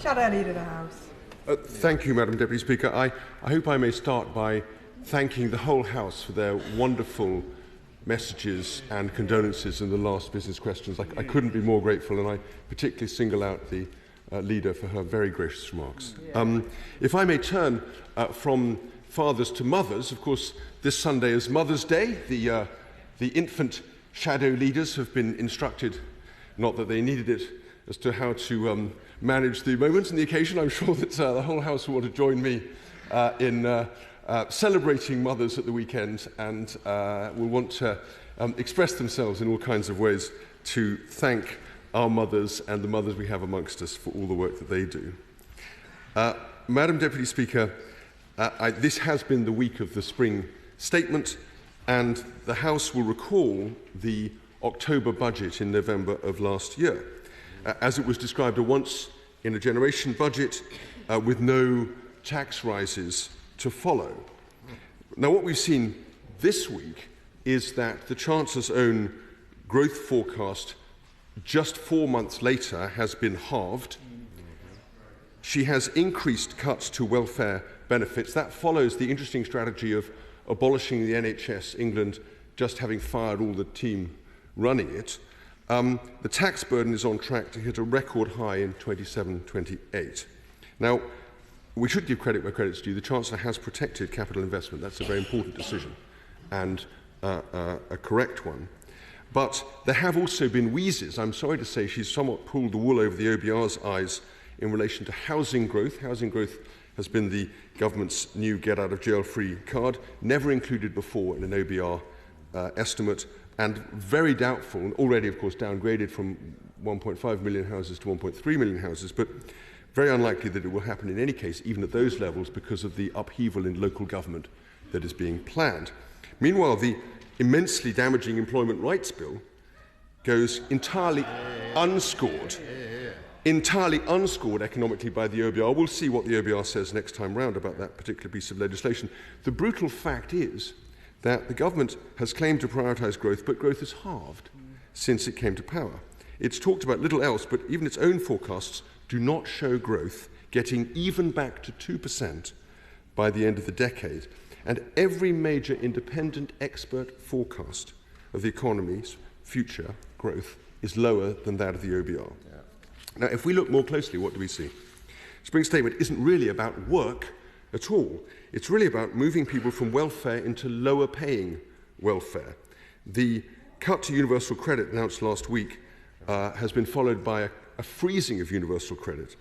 Shadow Leader of the House. Thank you, Madam Deputy Speaker. I hope I may start by thanking the whole House for their wonderful messages and condolences in the last business questions. I couldn't be more grateful, and I particularly single out the leader for her very gracious remarks. If I may turn from fathers to mothers, of course, this Sunday is Mother's Day. The infant shadow leaders have been instructed, not that they needed it, as to how to manage the moment and the occasion. I'm sure that the whole House will want to join me in celebrating mothers at the weekend, and will want to express themselves in all kinds of ways to thank our mothers and the mothers we have amongst us for all the work that they do. Madam Deputy Speaker, this has been the week of the spring statement, and the House will recall the October budget in November of last year. As it was described, a once-in-a-generation budget with no tax rises to follow. Now, what we've seen this week is that the Chancellor's own growth forecast just 4 months later has been halved. She has increased cuts to welfare benefits. That follows the interesting strategy of abolishing the NHS, England just having fired all the team running it. The tax burden is on track to hit a record high in 27-28. Now, we should give credit where credit's due. The Chancellor has protected capital investment. That's a very important decision and a correct one. But there have also been wheezes. I'm sorry to say she's somewhat pulled the wool over the OBR's eyes in relation to housing growth. Housing growth has been the government's new get-out-of-jail-free card, never included before in an OBR estimate, and very doubtful, and already, of course, downgraded from 1.5 million houses to 1.3 million houses, but very unlikely that it will happen in any case, even at those levels, because of the upheaval in local government that is being planned. Meanwhile, the immensely damaging Employment Rights Bill goes entirely unscored economically by the OBR. We'll see what the OBR says next time round about that particular piece of legislation. The brutal fact is that the government has claimed to prioritise growth, but growth has halved since it came to power. It's talked about little else, but even its own forecasts do not show growth getting even back to 2% by the end of the decade. And every major independent expert forecast of the economy's future growth is lower than that of the OBR. Now, if we look more closely, what do we see? Spring Statement isn't really about work at all. It's really about moving people from welfare into lower paying welfare. The cut to universal credit announced last week has been followed by a freezing of universal credit.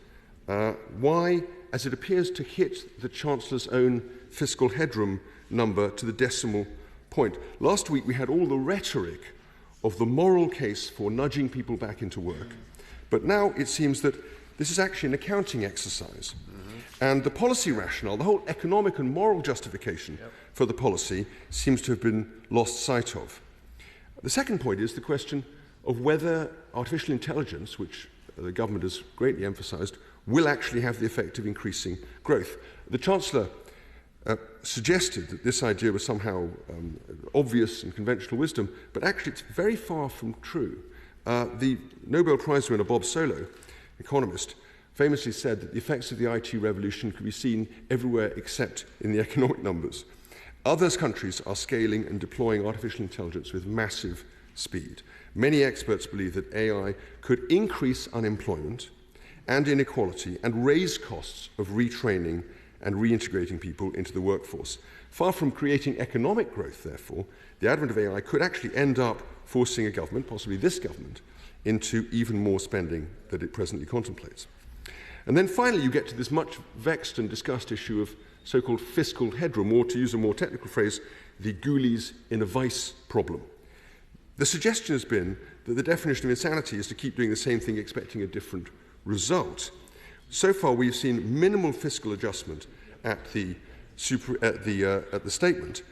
Why? As it appears to hit the Chancellor's own fiscal headroom number to the decimal point. Last week we had all the rhetoric of the moral case for nudging people back into work. But now it seems that this is actually an accounting exercise. And the policy rationale, the whole economic and moral justification for the policy, seems to have been lost sight of. The second point is the question of whether artificial intelligence, which the government has greatly emphasised, will actually have the effect of increasing growth. The Chancellor suggested that this idea was somehow obvious and conventional wisdom, but actually it's very far from true. The Nobel Prize winner Bob Solow, economist, famously said that the effects of the IT revolution could be seen everywhere except in the economic numbers. Other countries are scaling and deploying artificial intelligence with massive speed. Many experts believe that AI could increase unemployment and inequality and raise costs of retraining and reintegrating people into the workforce. Far from creating economic growth, therefore, the advent of AI could actually end up forcing a government, possibly this government, into even more spending than it presently contemplates. And then finally you get to this much vexed and discussed issue of so-called fiscal headroom, or to use a more technical phrase, the ghoulies in a vice problem. The suggestion has been that the definition of insanity is to keep doing the same thing expecting a different result. So far we've seen minimal fiscal adjustment at the statement,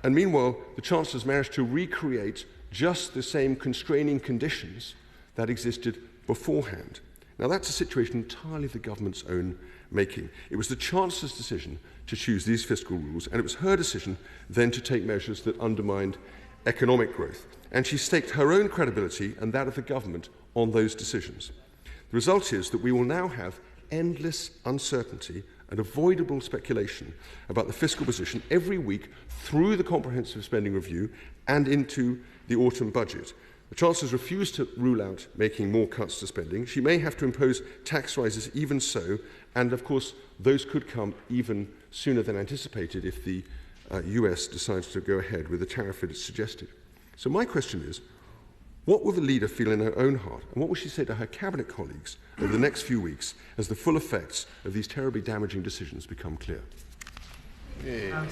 and meanwhile the Chancellor's managed to recreate just the same constraining conditions that existed beforehand. Now that's a situation entirely of the government's own making. It was the Chancellor's decision to choose these fiscal rules, and it was her decision then to take measures that undermined economic growth. And she staked her own credibility and that of the government on those decisions. The result is that we will now have endless uncertainty and avoidable speculation about the fiscal position every week through the comprehensive spending review and into the autumn budget. The Chancellor has refused to rule out making more cuts to spending. She may have to impose tax rises even so, and of course those could come even sooner than anticipated if the US decides to go ahead with the tariff it has suggested. So my question is, what will the leader feel in her own heart, and what will she say to her cabinet colleagues over the next few weeks as the full effects of these terribly damaging decisions become clear? Yeah.